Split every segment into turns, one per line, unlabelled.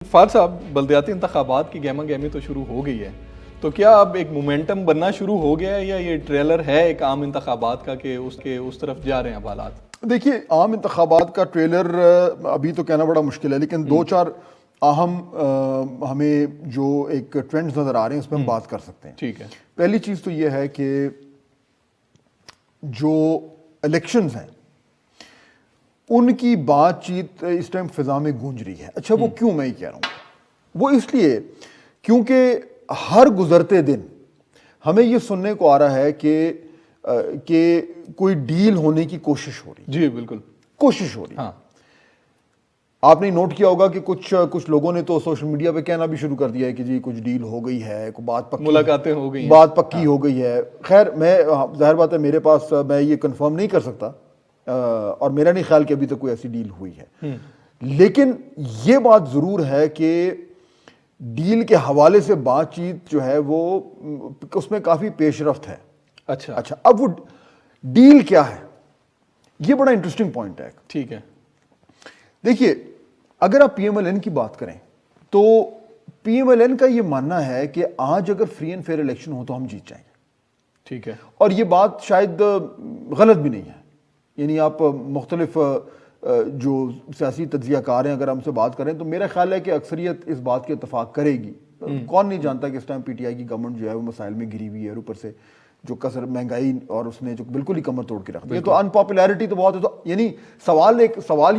For صاحب بلدیاتی انتخابات کی گہما گہمی تو شروع ہو گئی ہے، تو کیا اب ایک مومنٹم بننا شروع ہو گیا ہے یا یہ ٹریلر ہے ایک عام انتخابات کا کہ اس طرف جا رہے ہیں اب حالات؟
دیکھیے، عام انتخابات کا ٹریلر ابھی تو کہنا بڑا مشکل ہے، لیکن دو چار اہم ہمیں جو ایک ٹرینڈز نظر آ رہے ہیں اس پہ ہم بات کر سکتے ہیں۔
ٹھیک ہے۔
پہلی چیز تو یہ ہے کہ جو الیکشنز ہیں ان کی بات چیت اس ٹائم فضا میں گونج رہی ہے۔ اچھا وہ کیوں میں یہ کہہ رہا ہوں؟ وہ اس لیے کیونکہ ہر گزرتے دن ہمیں یہ سننے کو آ رہا ہے کہ کوئی ڈیل ہونے کی کوشش ہو رہی ہے۔
جی بالکل
کوشش ہو رہی ہے۔
ہاں،
آپ نے نوٹ کیا ہوگا کہ کچھ لوگوں نے تو سوشل میڈیا پہ کہنا بھی شروع کر دیا ہے کہ جی کچھ ڈیل ہو گئی ہے، کوئی بات پکی،
ملاقاتیں ہو گئی ہیں،
بات پکی ہو گئی ہے۔ خیر میں ظاہر بات ہے میرے پاس میں یہ کنفرم نہیں کر سکتا اور میرا نہیں خیال کہ ابھی تک کوئی ایسی ڈیل ہوئی ہے، لیکن یہ بات ضرور ہے کہ ڈیل کے حوالے سے بات چیت جو ہے وہ اس میں کافی پیش رفت ہے۔
اچھا
اب وہ ڈیل کیا ہے، یہ بڑا انٹرسٹنگ پوائنٹ ہے۔
ٹھیک ہے۔
دیکھیے، اگر آپ پی ایم ایل این کی بات کریں تو پی ایم ایل این کا یہ ماننا ہے کہ آج اگر فری اینڈ فیئر الیکشن ہو تو ہم جیت جائیں گے۔
ٹھیک ہے۔
اور یہ بات شاید غلط بھی نہیں ہے، یعنی آپ مختلف جو سیاسی تجزیہ کار ہیں اگر ہم سے بات کریں تو میرا خیال ہے کہ اکثریت اس بات کے اتفاق کرے گی۔ کون نہیں جانتا کہ اس ٹائم پی ٹی آئی کی گورنمنٹ جو ہے وہ مسائل میں گری ہوئی ہے، اور اوپر سے جو کثر مہنگائی اور اس نے جو بالکل ہی کمر توڑ کے رکھ دی ہے، تو ان پاپولیرٹی تو بہت ہے۔ تو یعنی سوال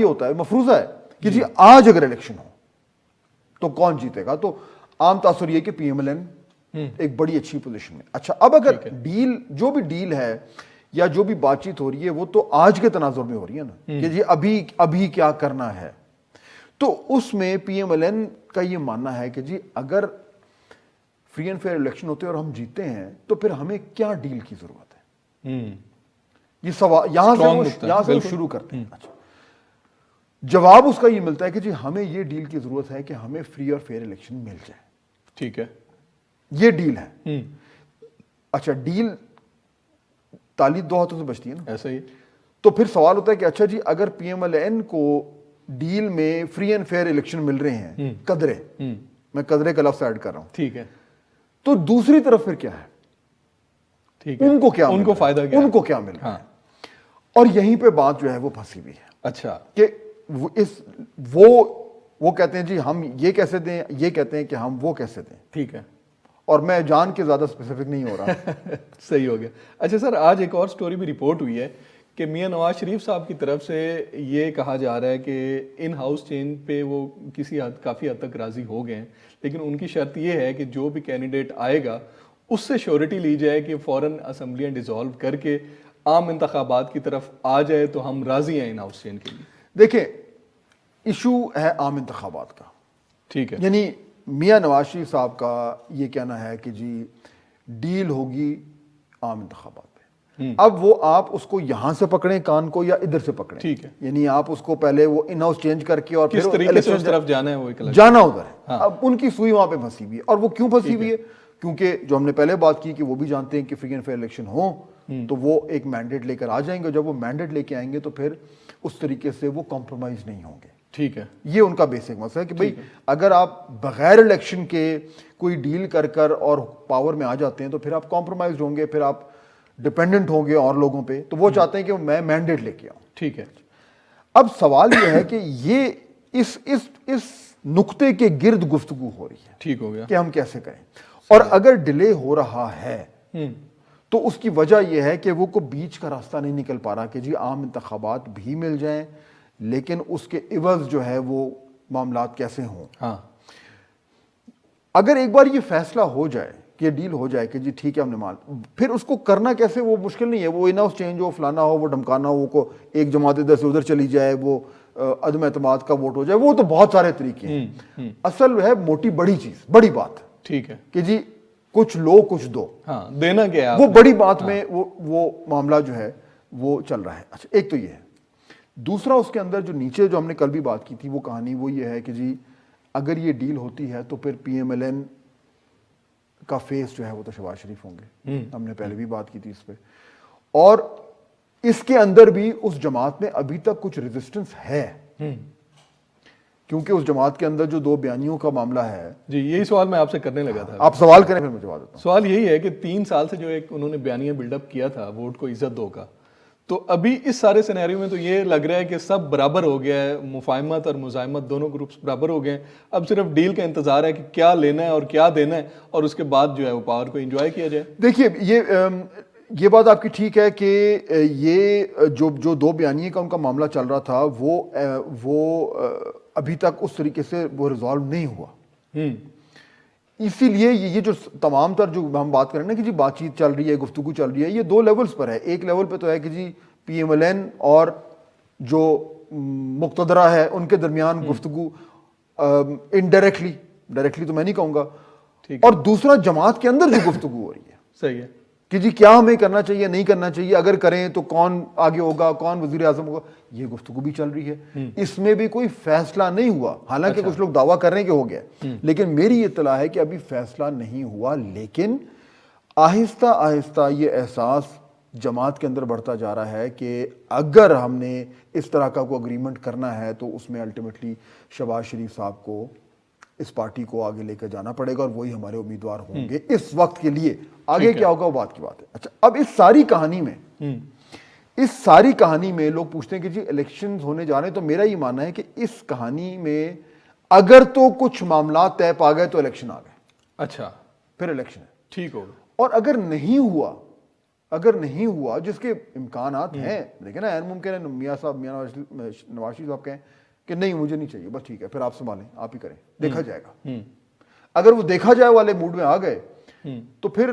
یہ ہوتا ہے، مفروضہ ہے کہ جی آج اگر الیکشن ہو تو کون جیتے گا؟ تو عام تاثر یہ کہ پی ایم ایل این ایک بڑی اچھی پوزیشن میں۔ اچھا اب اگر ڈیل جو بھی ڈیل ہے یا جو بھی بات چیت ہو رہی ہے وہ تو آج کے تناظر میں ہو رہی ہے نا، کہ جی ابھی کیا کرنا ہے، تو اس میں پی ایم ایل این کا یہ ماننا ہے کہ جی اگر فری اینڈ فیئر الیکشن ہوتے ہیں اور ہم جیتے ہیں تو پھر ہمیں کیا ڈیل کی ضرورت ہے؟ یہ سوال یہاں سے وہ شروع کرتے ہیں۔ اچھا جواب اس کا یہ ملتا ہے کہ جی ہمیں یہ ڈیل کی ضرورت ہے کہ ہمیں فری اور فیئر الیکشن مل جائے۔
ٹھیک ہے،
یہ ڈیل ہے۔ اچھا ڈیل تالی دو ہاتھوں سے بچتی ہے نا،
ایسا ہی۔
تو پھر سوال ہوتا ہے کہ اچھا جی اگر پی ایم ایل این کو ڈیل میں فری اینڈ فیئر الیکشن مل رہے ہیں، قدرے، میں قدرے کا لفظ ایڈ کر رہا ہوں،
ٹھیک ہے،
تو دوسری طرف پھر کیا ہے؟
ٹھیک ہے،
ان کو کیا
ان کو فائدہ کیا؟
ان کو کیا مل رہا ہے؟ اور یہیں پہ بات جو ہے وہ پھنسی ہوئی ہے۔
اچھا
کہ وہ کہتے ہیں جی ہم یہ کیسے دیں، یہ کہتے ہیں کہ ہم وہ کیسے دیں۔
ٹھیک ہے،
اور میں جان کے زیادہ اسپیسیفک نہیں ہو رہا۔
صحیح ہو گیا۔ اچھا سر، آج ایک اور سٹوری بھی رپورٹ ہوئی ہے کہ میاں نواز شریف صاحب کی طرف سے یہ کہا جا رہا ہے کہ ان ہاؤس چینج پہ وہ کافی حد تک راضی ہو گئے ہیں، لیکن ان کی شرط یہ ہے کہ جو بھی کینڈیڈیٹ آئے گا اس سے شیورٹی لی جائے کہ فوراً اسمبلیاں ڈیزالو کر کے عام انتخابات کی طرف آ جائے تو ہم راضی ہیں ان ہاؤس چینج کے لیے۔
دیکھیں ایشو ہے عام انتخابات کا،
ٹھیک ہے،
یعنی میاں نواز شریف صاحب کا یہ کہنا ہے کہ جی ڈیل ہوگی عام انتخابات پہ۔ اب وہ آپ اس کو یہاں سے پکڑیں کان کو یا ادھر سے پکڑیں،
ٹھیک ہے،
یعنی آپ اس کو پہلے وہ ان ہاؤس چینج کر کے اور
کس طریقے سے اس طرف جانا ہے وہ ایک
جانا ادھر ہے۔ اب ان کی سوئی وہاں پہ پھنسی ہوئی ہے، اور وہ کیوں پھنسی ہوئی ہے؟ کیونکہ جو ہم نے پہلے بات کی کہ وہ بھی جانتے ہیں کہ فری اینڈ فیئر الیکشن ہوں تو وہ ایک مینڈیٹ لے کر آ جائیں گے، جب وہ مینڈیٹ لے کے آئیں گے تو پھر اس طریقے سے وہ کمپرومائز نہیں ہوں گے۔
ٹھیک ہے،
یہ ان کا بیسک مسئلہ ہے کہ بھئی اگر آپ بغیر الیکشن کے کوئی ڈیل کر اور پاور میں آ جاتے ہیں تو پھر آپ کمپرومائزڈ ہوں گے، پھر آپ ڈپینڈنٹ ہوں گے اور لوگوں پہ، تو وہ چاہتے ہیں کہ میں مینڈیٹ لے کے آؤں۔
ٹھیک ہے۔
اب سوال یہ ہے کہ یہ اس نقطے کے گرد گفتگو ہو رہی ہے،
ٹھیک ہو گیا،
کہ ہم کیسے کریں، اور اگر ڈیلے ہو رہا ہے تو اس کی وجہ یہ ہے کہ وہ کو بیچ کا راستہ نہیں نکل پا رہا کہ جی عام انتخابات بھی مل جائیں لیکن اس کے عوض جو ہے وہ معاملات کیسے ہوں۔
ہاں،
اگر ایک بار یہ فیصلہ ہو جائے کہ یہ ڈیل ہو جائے کہ جی ٹھیک ہے ہم نے پھر اس کو کرنا کیسے وہ مشکل نہیں ہے، وہ ان ہاؤس چینج ہو، فلانا ہو، وہ ڈھمکانا ہو، کو ایک جماعت ادھر سے ادھر چلی جائے، وہ عدم اعتماد کا ووٹ ہو جائے، وہ تو بہت سارے طریقے ہیں۔ اصل ہے موٹی بڑی چیز، بڑی بات
ٹھیک ہے
کہ جی کچھ لو کچھ دو،
ہاں دینا کیا ہے،
وہ بڑی بات میں وہ معاملہ جو ہے وہ چل رہا ہے۔ اچھا ایک تو یہ ہے، دوسرا اس کے اندر جو نیچے جو ہم نے کل بھی بات کی تھی وہ کہانی وہ یہ ہے کہ جی اگر یہ ڈیل ہوتی ہے تو پھر پی ایم ایل این کا فیس جو ہے وہ تو شہباز شریف ہوں گے، ہم نے پہلے بھی بات کی تھی اس پہ، اور اس کے اندر بھی اس جماعت میں ابھی تک کچھ ریزسٹنس ہے کیونکہ اس جماعت کے اندر جو 2 بیانیوں کا معاملہ ہے.
جی یہی سوال میں آپ سے کرنے لگا تھا.
آپ سوال کریں پھر میں جواب دیتا ہوں.
سوال یہی ہے کہ 3 سال سے جو ایک انہوں نے بیانیہ بلڈ اپ کیا تھا ووٹ کو عزت دو کا, تو ابھی اس سارے سینیریو میں تو یہ لگ رہا ہے کہ سب برابر ہو گیا ہے, مفاہمت اور مزاحمت دونوں گروپس برابر ہو گئے ہیں, اب صرف ڈیل کا انتظار ہے کہ کیا لینا ہے اور کیا دینا ہے, اور اس کے بعد جو ہے وہ پاور کو انجوائے کیا جائے.
دیکھیے یہ بات آپ کی ٹھیک ہے کہ یہ جو 2 بیانیے کا ان کا معاملہ چل رہا تھا وہ ابھی تک اس طریقے سے وہ ریزالو نہیں ہوا. اسی لیے یہ جو تمام تر جو ہم بات کریں نا کہ جی بات چیت چل رہی ہے, گفتگو چل رہی ہے, یہ 2 لیولز پر ہے. ایک لیول پہ تو ہے کہ جی پی ایم ایل این اور جو مقتدرہ ہے ان کے درمیان گفتگو ڈائریکٹلی تو میں نہیں کہوں گا, اور دوسرا جماعت کے اندر جو گفتگو ہو رہی ہے.
صحیح ہے
کہ جی کیا ہمیں کرنا چاہیے نہیں کرنا چاہیے, اگر کریں تو کون آگے ہوگا, کون وزیر اعظم ہوگا, یہ گفتگو بھی چل رہی ہے. اس میں بھی کوئی فیصلہ نہیں ہوا, حالانکہ کچھ لوگ دعویٰ کر رہے ہیں کہ ہو گیا, لیکن میری اطلاع ہے کہ ابھی فیصلہ نہیں ہوا. لیکن آہستہ آہستہ یہ احساس جماعت کے اندر بڑھتا جا رہا ہے کہ اگر ہم نے اس طرح کا کوئی اگریمنٹ کرنا ہے تو اس میں الٹیمیٹلی شہباز شریف صاحب کو اس پارٹی کو آگے لے کر جانا پڑے گا, اور وہی ہمارے امیدوار ہوں گے اس وقت کے لیے. آگے کیا ہوگا وہ بات کی بات ہے. اچھا, اب اس ساری کہانی میں لوگ پوچھتے ہیں کہ جی الیکشنز ہونے جا رہے ہیں, تو میرا یہ ماننا ہے کہ اس کہانی میں اگر تو کچھ معاملات طے پا گئے تو الیکشن آ گئے.
اچھا,
پھر الیکشن ہے,
ٹھیک ہوگا.
اور اگر نہیں ہوا جس کے امکانات ہیں, دیکھیں نا, ممکن ہے میاں نواز شریف صاحب کہیں کہ نہیں مجھے نہیں چاہیے, بس ٹھیک ہے پھر آپ سنبھالیں, آپ ہی کریں, دیکھا جائے گا. اگر وہ دیکھا جائے والے موڈ میں آ گئے تو پھر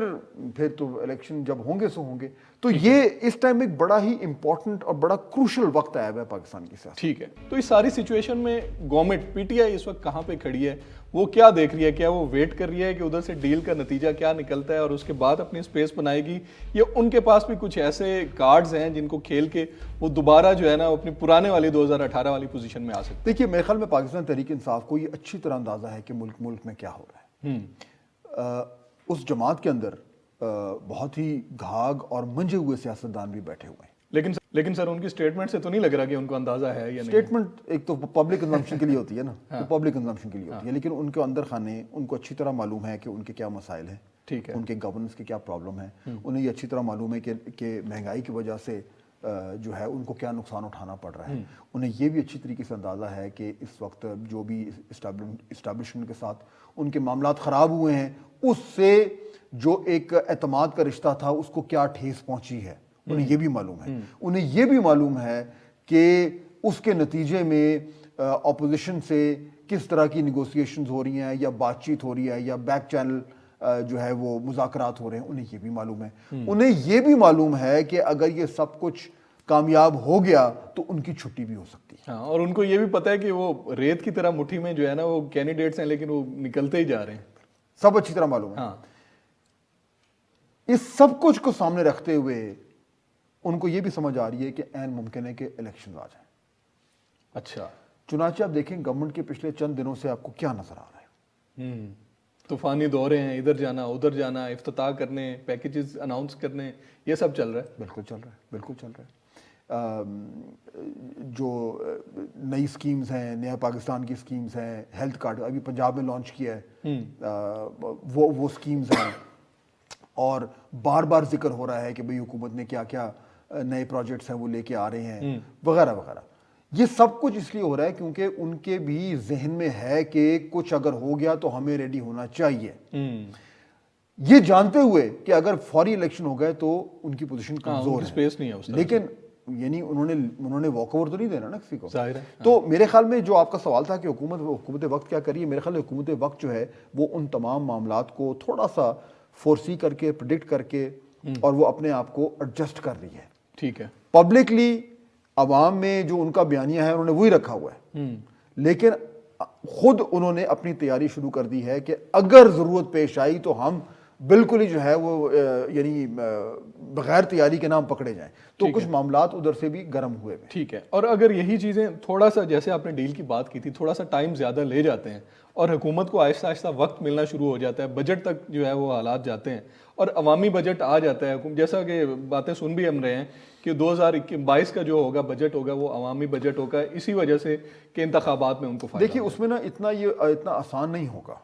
تو الیکشن جب ہوں گے سو ہوں گے. تو یہ اس ٹائم ایک بڑا ہی امپورٹنٹ اور بڑا کروشل وقت آیا ہوا ہے پاکستان کی سیاست.
ٹھیک ہے, تو اس ساری سچویشن میں گورنمنٹ پی ٹی آئی اس وقت کہاں پہ کھڑی ہے, وہ کیا دیکھ رہی ہے, کیا وہ ویٹ کر رہی ہے کہ ادھر سے ڈیل کا نتیجہ کیا نکلتا ہے اور اس کے بعد اپنی اسپیس بنائے گی, یا ان کے پاس بھی کچھ ایسے کارڈز ہیں جن کو کھیل کے وہ دوبارہ جو ہے نا اپنی پرانے والی 2018 والی پوزیشن میں آ سکتے.
دیکھیے میرے خیال میں پاکستان تحریک انصاف کو یہ اچھی طرح اندازہ ہے کہ ملک میں کیا ہو رہا ہے. اس جماعت کے اندر بہت ہی گھاگ اور منجے ہوئے سیاستدان بھی بیٹھے ہوئے ہیں.
لیکن سر ان کی سٹیٹمنٹ سے تو نہیں لگ رہا کہ ان کو اندازہ ہے یا نہیں.
سٹیٹمنٹ ایک تو پبلک کنزمپشن کے لیے ہوتی ہے نا, پبلک کنزمپشن کے لیے ہوتی ہے, لیکن ان کے اندر خانے ان کو اچھی طرح معلوم ہے کہ ان کے کیا مسائل ہیں,
ٹھیک ہے,
ان کے گورننس کے کیا پرابلم ہے. انہیں یہ اچھی طرح معلوم ہے کہ مہنگائی کی وجہ سے جو ہے ان کو کیا نقصان اٹھانا پڑ رہا ہے. انہیں یہ بھی اچھی طریقے سے اندازہ ہے کہ اس وقت جو بھی اسٹیبلشمنٹ کے ساتھ ان کے معاملات خراب ہوئے ہیں, اس سے جو ایک اعتماد کا رشتہ تھا اس کو کیا ٹھیس پہنچی ہے. انہیں یہ بھی معلوم ہے. انہیں یہ بھی معلوم ہے کہ اس کے نتیجے میں اپوزیشن سے کس طرح کی نیگوسیشنز ہو رہی ہیں, یا بات چیت ہو رہی ہے, یا بیک چینل جو ہے وہ مذاکرات ہو رہے ہیں. انہیں یہ بھی معلوم ہے. انہیں یہ بھی معلوم ہے کہ اگر یہ سب کچھ کامیاب ہو گیا تو ان کی چھٹی بھی ہو سکتی ہے.
اور ان کو یہ بھی پتہ ہے کہ وہ ریت کی طرح مٹھی میں جو ہے نا وہ کینڈیڈیٹس ہیں, لیکن وہ نکلتے ہی جا رہے ہیں.
سب اچھی طرح معلوم ہے. اس سب کچھ کو سامنے رکھتے ہوئے ان کو یہ بھی سمجھ آ رہی ہے کہ عین ممکن ہے کہ الیکشن آ جائیں.
اچھا,
چنانچہ آپ دیکھیں گورنمنٹ کے پچھلے چند دنوں سے آپ کو کیا نظر آ رہا ہے.
طوفانی دورے ہیں, ادھر جانا ادھر جانا, افتتاح کرنے, پیکیجز اناؤنس کرنے, یہ سب چل رہا ہے.
بالکل چل رہا ہے. جو نئی سکیمز ہیں, نیا پاکستان کی سکیمز ہیں, ہیلتھ کارڈ ابھی پنجاب میں لانچ کیا ہے, وہ سکیمز ہیں, اور بار بار ذکر ہو رہا ہے کہ بھئی حکومت نے کیا کیا نئے پروجیکٹس ہیں وہ لے کے آ رہے ہیں, وغیرہ وغیرہ. یہ سب کچھ اس لیے ہو رہا ہے کیونکہ ان کے بھی ذہن میں ہے کہ کچھ اگر ہو گیا تو ہمیں ریڈی ہونا چاہیے, یہ جانتے ہوئے کہ اگر فوری الیکشن ہو گئے تو ان کی پوزیشن کمزور ہے.
اسپیس نہیں ہے اس طرح.
لیکن یعنی انہوں نے واک اوور تو نہیں دینا نا کسی کو. تو میرے خیال میں جو آپ کا سوال تھا کہ حکومت وقت کیا کریے, میرے خیال میں حکومت وقت جو ہے وہ ان تمام معاملات کو تھوڑا سا فورسی کر کے, پریڈکٹ کر کے, اور وہ اپنے آپ کو ایڈجسٹ کر رہی ہے.
ٹھیک ہے.
پبلکلی عوام میں جو ان کا بیانیہ ہے انہوں نے وہی رکھا ہوا ہے, لیکن خود انہوں نے اپنی تیاری شروع کر دی ہے کہ اگر ضرورت پیش آئی تو ہم بالکل ہی جو ہے وہ یعنی بغیر تیاری کے نام پکڑے جائیں. تو کچھ معاملات ادھر سے بھی گرم ہوئے ہیں.
ٹھیک ہے. اور اگر یہی چیزیں تھوڑا سا, جیسے آپ نے ڈیل کی بات کی تھی, تھوڑا سا ٹائم زیادہ لے جاتے ہیں اور حکومت کو آہستہ آہستہ وقت ملنا شروع ہو جاتا ہے, بجٹ تک جو ہے وہ حالات جاتے ہیں اور عوامی بجٹ آ جاتا ہے, جیسا کہ باتیں سن بھی ہم رہے ہیں کہ 2022 کا جو ہوگا بجٹ ہوگا وہ عوامی بجٹ ہوگا, اسی وجہ سے کہ انتخابات میں ان کو فائدہ.
دیکھیے اس میں نا اتنا آسان نہیں ہوگا.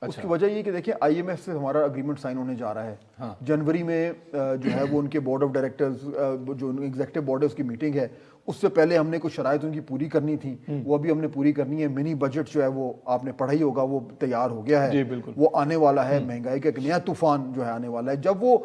اس کی وجہ یہ کہ دیکھیں آئی ایم ایف سے ہمارا اگریمنٹ سائن ہونے جا رہا ہے. جنوری میں جو ہے وہ ان کے بورڈ آف ڈائریکٹرز, جو ایگزیکٹو بورڈ ہے اس کی میٹنگ ہے, اس سے پہلے ہم نے کچھ شرائط ان کی پوری کرنی تھی, وہ ابھی ہم نے پوری کرنی ہے. منی بجٹ جو ہے وہ آپ نے پڑھا ہی ہوگا, وہ تیار ہو گیا ہے, وہ آنے والا ہے. مہنگائی کا ایک نیا طوفان جو ہے آنے والا ہے. جب وہ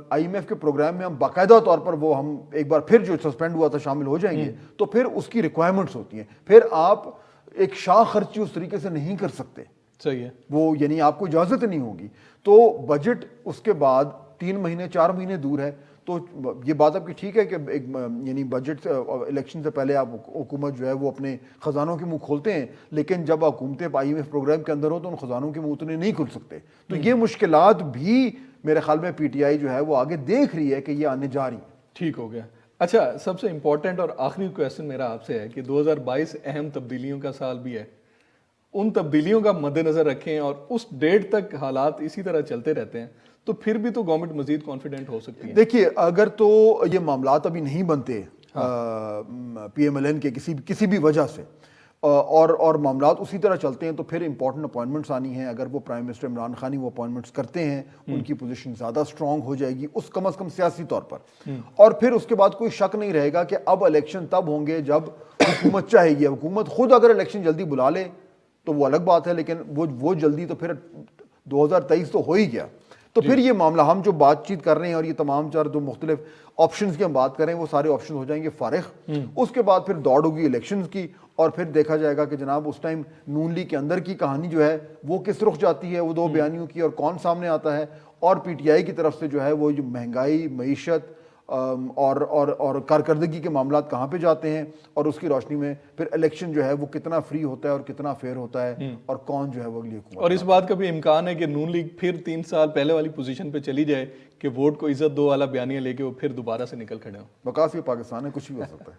آئی ایم ایف کے پروگرام میں ہم باقاعدہ طور پر وہ ہم ایک بار پھر جو سسپینڈ ہوا تھا شامل ہو جائیں گے, تو پھر اس کی ریکوائرمنٹس ہوتی ہیں. پھر آپ ایک شاہ خرچی اس طریقے سے نہیں کر سکتے.
صحیح ہے. وہ
یعنی آپ کو اجازت نہیں ہوگی. تو بجٹ اس کے بعد 3 مہینے 4 مہینے دور ہے. تو یہ بات آپ کی ٹھیک ہے کہ یعنی بجٹ الیکشن سے پہلے آپ حکومت جو ہے وہ اپنے خزانوں کے منہ کھولتے ہیں, لیکن جب حکومتیں آئی ایم ایف پروگرام کے اندر ہو تو ان خزانوں کے منہ اتنے نہیں کھل سکتے. تو یہ مشکلات بھی میرے خیال میں پی ٹی آئی جو ہے وہ آگے دیکھ رہی ہے کہ یہ آنے جا رہی ہیں.
ٹھیک ہو گیا. اچھا, سب سے امپورٹنٹ اور آخری کویسچن میرا آپ سے ہے کہ 2022 اہم تبدیلیوں کا سال بھی ہے. ان تبدیلیوں کا مد نظر رکھیں اور اس ڈیٹ تک حالات اسی طرح چلتے رہتے ہیں تو پھر بھی تو گورنمنٹ مزید کانفیڈنٹ ہو سکتی ہے.
دیکھیے اگر تو یہ معاملات ابھی نہیں بنتے پی ایم ایل این کے کسی بھی وجہ سے, اور معاملات اسی طرح چلتے ہیں, تو پھر امپورٹنٹ اپوائنٹمنٹس آنی ہیں. اگر وہ پرائم منسٹر عمران خان وہ اپوائنٹمنٹس کرتے ہیں, ان کی پوزیشن زیادہ اسٹرانگ ہو جائے گی, اس کم از کم سیاسی طور پر. اور پھر اس کے بعد کوئی شک نہیں رہے گا کہ اب الیکشن تب ہوں گے جب حکومت چاہے گی. حکومت خود اگر الیکشن جلدی بلا لے تو وہ الگ بات ہے, لیکن وہ جلدی تو پھر 2023 تو ہو ہی گیا. تو پھر یہ معاملہ ہم جو بات چیت کر رہے ہیں اور یہ تمام چار جو مختلف آپشنز کی ہم بات کر رہے ہیں وہ سارے آپشنز ہو جائیں گے فارغ. اس کے بعد پھر دوڑ ہوگی الیکشنز کی, اور پھر دیکھا جائے گا کہ جناب اس ٹائم نون لیگ کے اندر کی کہانی جو ہے وہ کس رخ جاتی ہے, وہ 2 بیانیوں کی, اور کون سامنے آتا ہے, اور پی ٹی آئی کی طرف سے جو ہے وہ جو مہنگائی, معیشت اور کارکردگی کے معاملات کہاں پہ جاتے ہیں, اور اس کی روشنی میں پھر الیکشن جو ہے وہ کتنا فری ہوتا ہے اور کتنا فیئر ہوتا ہے, اور کون جو ہے وہ اگلی حکومت.
اور اس بات کا بھی امکان ہے کہ نون لیگ پھر 3 سال پہلے والی پوزیشن پہ چلی جائے کہ ووٹ کو عزت دو والا بیانیہ لے کے وہ پھر دوبارہ سے نکل کھڑے ہوں.
بکاس یہ پاکستان ہے, کچھ بھی ہو سکتا ہے.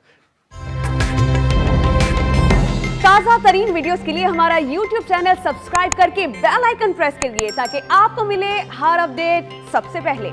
تازہ ترین ویڈیوز کے لیے ہمارا YouTube چینل سبسکرائب کر کے بیل آئیکن پریس کریے تاکہ آپ کو ملے ہر اپڈیٹ سب سے پہلے.